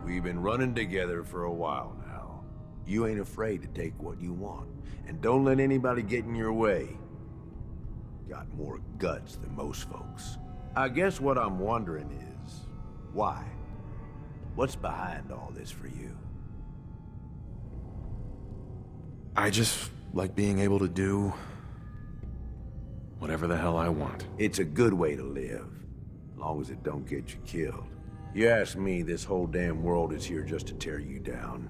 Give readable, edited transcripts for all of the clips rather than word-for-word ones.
We've been running together for a while now. You ain't afraid to take what you want, and don't let anybody get in your way. Got more guts than most folks. I guess what I'm wondering is, why? What's behind all this for you? I just like being able to do whatever the hell I want. It's a good way to live, as long as it don't get you killed. You ask me, this whole damn world is here just to tear you down.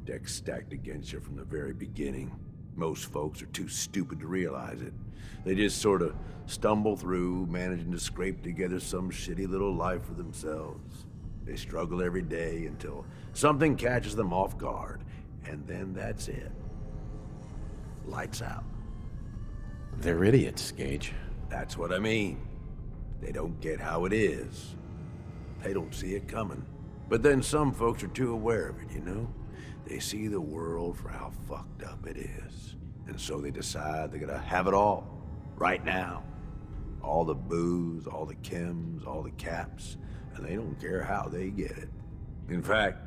Decks stacked against you from the very beginning. Most folks are too stupid to realize it. They just sort of stumble through, managing to scrape together some shitty little life for themselves. They struggle every day until something catches them off guard, and then that's it. Lights out. They're idiots, Gage. That's what I mean. They don't get how it is. They don't see it coming. But then some folks are too aware of it, you know? They see the world for how fucked up it is. And so they decide they're gonna have it all. Right now. All the booze, all the chems, all the caps. And they don't care how they get it. In fact,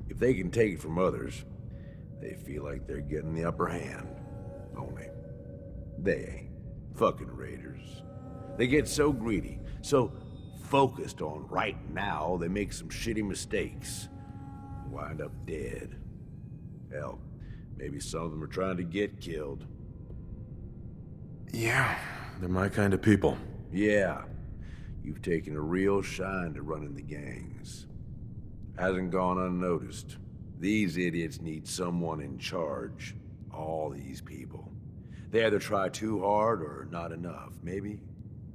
if they can take it from others, they feel like they're getting the upper hand. Only, they ain't. Fucking raiders. They get so greedy, so focused on right now, they make some shitty mistakes. Wind up dead. Hell, maybe some of them are trying to get killed. Yeah, they're my kind of people. Yeah, you've taken a real shine to running the gangs. Hasn't gone unnoticed. These idiots need someone in charge. All these people. They either try too hard or not enough. Maybe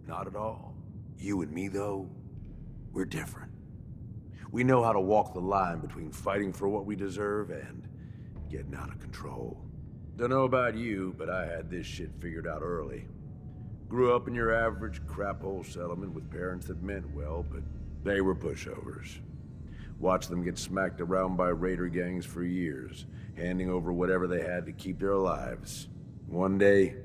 not at all. You and me, though, we're different. We know how to walk the line between fighting for what we deserve and getting out of control. Don't know about you, but I had this shit figured out early. Grew up in your average crap-hole settlement with parents that meant well, but they were pushovers. Watched them get smacked around by raider gangs for years, handing over whatever they had to keep their lives. One day,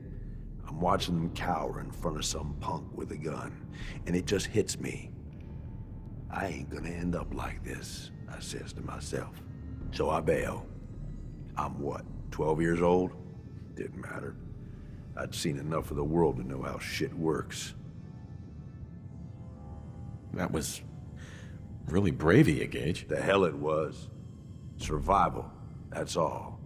I'm watching them cower in front of some punk with a gun, and it just hits me. I ain't gonna end up like this, I says to myself. So I bail. I'm what, 12 years old? Didn't matter. I'd seen enough of the world to know how shit works. That was really brave of you, Gage. The hell it was. Survival, that's all.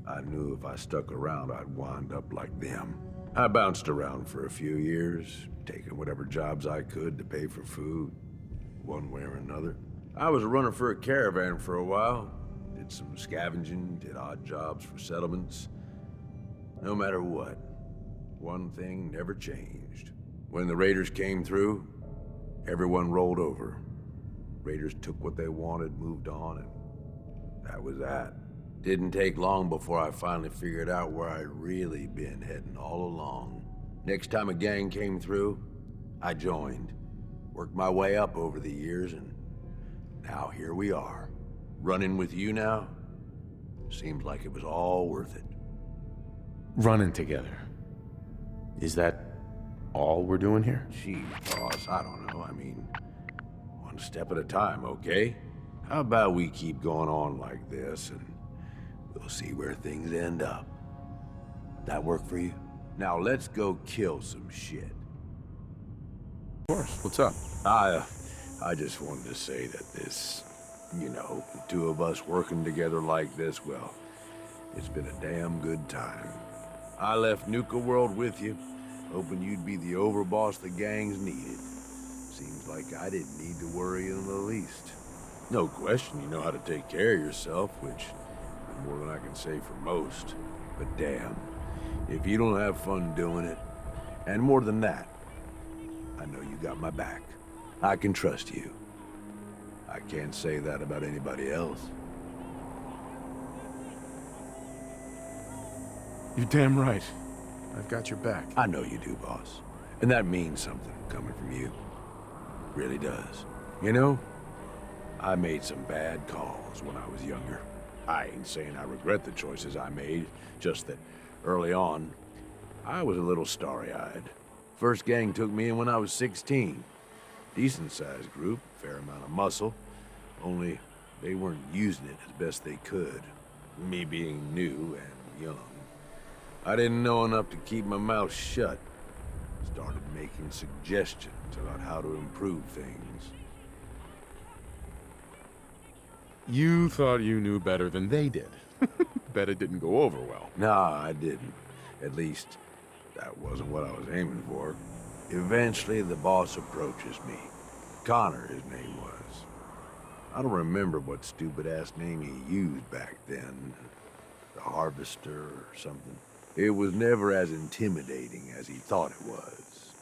I knew if I stuck around, I'd wind up like them. I bounced around for a few years, taking whatever jobs I could to pay for food, one way or another. I was a runner for a caravan for a while. Did some scavenging, did odd jobs for settlements. No matter what, one thing never changed. When the raiders came through, everyone rolled over. Raiders took what they wanted, moved on, and that was that. Didn't take long before I finally figured out where I'd really been heading all along. Next time a gang came through, I joined. Worked my way up over the years, and now here we are. Running with you now? Seems like it was all worth it. Running together. Is that all we're doing here? Gee, boss, I don't know. I mean, one step at a time, okay? How about we keep going on like this, and we'll see where things end up. That work for you? Now let's go kill some shit. Of course. What's up? I just wanted to say that this, you know, the two of us working together like this, well, it's been a damn good time. I left Nuka World with you, hoping you'd be the overboss the gangs needed. Seems like I didn't need to worry in the least. No question you know how to take care of yourself, which is more than I can say for most. But damn, if you don't have fun doing it, and more than that, I know you got my back. I can trust you. I can't say that about anybody else. You're damn right. I've got your back. I know you do, boss. And that means something coming from you. Really does. You know, I made some bad calls when I was younger. I ain't saying I regret the choices I made, just that early on, I was a little starry-eyed. First gang took me in when I was 16. Decent-sized group, fair amount of muscle. Only they weren't using it as best they could. Me being new and young. I didn't know enough to keep my mouth shut. Started making suggestions about how to improve things. You thought you knew better than they did. Bet it didn't go over well. Nah, I didn't. At least, that wasn't what I was aiming for. Eventually, the boss approaches me. Connor, his name was. I don't remember what stupid-ass name he used back then. The Harvester or something. It was never as intimidating as he thought it was.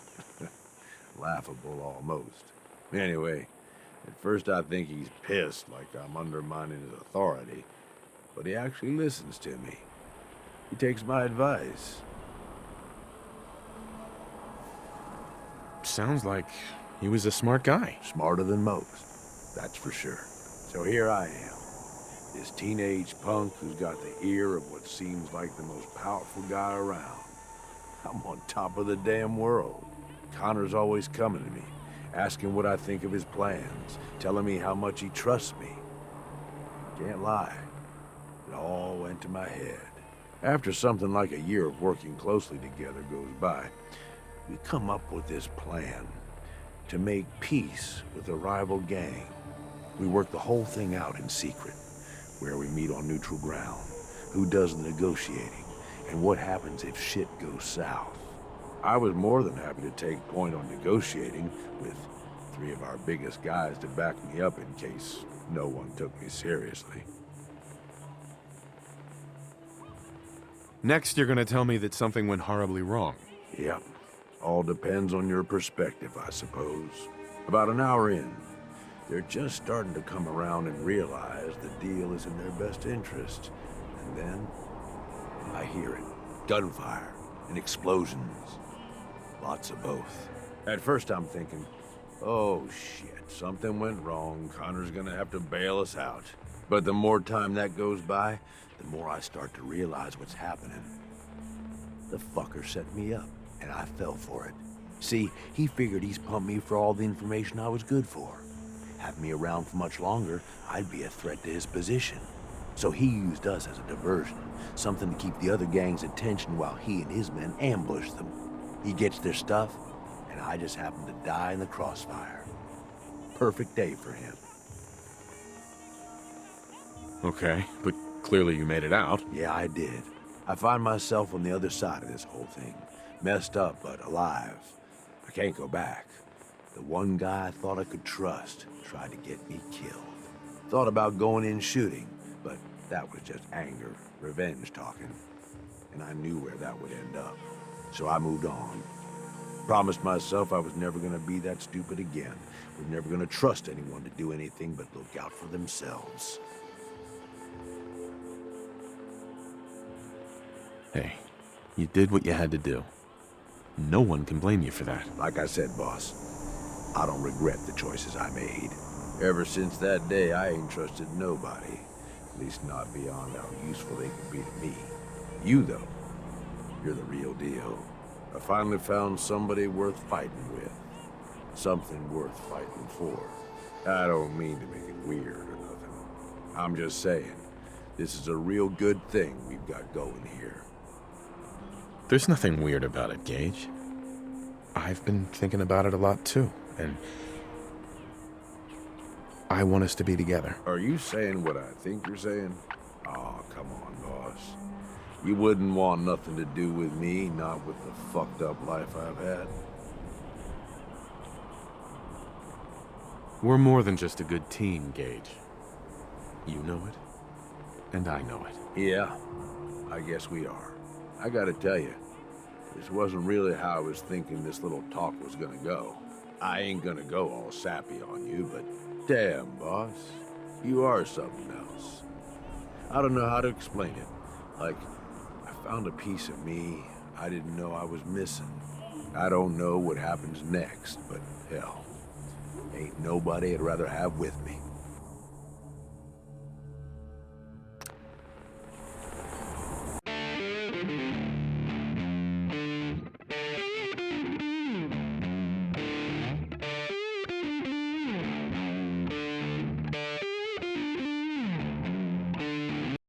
Laughable, almost. Anyway, at first I think he's pissed, like I'm undermining his authority. But he actually listens to me. He takes my advice. Sounds like he was a smart guy. Smarter than most, that's for sure. So here I am. This teenage punk who's got the ear of what seems like the most powerful guy around. I'm on top of the damn world. Connor's always coming to me, asking what I think of his plans, telling me how much he trusts me. Can't lie, it all went to my head. After something like a year of working closely together goes by, we come up with this plan to make peace with a rival gang. We work the whole thing out in secret, where we meet on neutral ground, who does the negotiating, and what happens if shit goes south. I was more than happy to take point on negotiating, with 3 of our biggest guys to back me up in case no one took me seriously. Next, you're gonna tell me that something went horribly wrong. Yep. All depends on your perspective, I suppose. About an hour in, they're just starting to come around and realize the deal is in their best interest. And then, I hear it. Gunfire and explosions. Lots of both. At first I'm thinking, oh shit, something went wrong. Connor's gonna have to bail us out. But the more time that goes by, the more I start to realize what's happening. The fucker set me up, and I fell for it. See, he figured he's pumped me for all the information I was good for. Have me around for much longer, I'd be a threat to his position. So he used us as a diversion, something to keep the other gang's attention while he and his men ambush them. He gets their stuff, and I just happen to die in the crossfire. Perfect day for him. Okay, but clearly you made it out. Yeah, I did. I find myself on the other side of this whole thing. Messed up, but alive. I can't go back. The one guy I thought I could trust tried to get me killed. Thought about going in shooting, but that was just anger, revenge talking. And I knew where that would end up. So I moved on. Promised myself I was never gonna be that stupid again. Was never gonna trust anyone to do anything but look out for themselves. Hey, you did what you had to do. No one can blame you for that. Like I said, boss, I don't regret the choices I made. Ever since that day, I ain't trusted nobody. At least not beyond how useful they could be to me. You, though, you're the real deal. I finally found somebody worth fighting with. Something worth fighting for. I don't mean to make it weird or nothing. I'm just saying, this is a real good thing we've got going here. There's nothing weird about it, Gage. I've been thinking about it a lot too, and I want us to be together. Are you saying what I think you're saying? Oh, come on, boss. You wouldn't want nothing to do with me, not with the fucked up life I've had. We're more than just a good team, Gage. You know it, and I know it. Yeah, I guess we are. I gotta tell you, this wasn't really how I was thinking this little talk was gonna go. I ain't gonna go all sappy on you, but damn, boss, you are something else. I don't know how to explain it. Like, I found a piece of me I didn't know I was missing. I don't know what happens next, but hell, ain't nobody I'd rather have with me.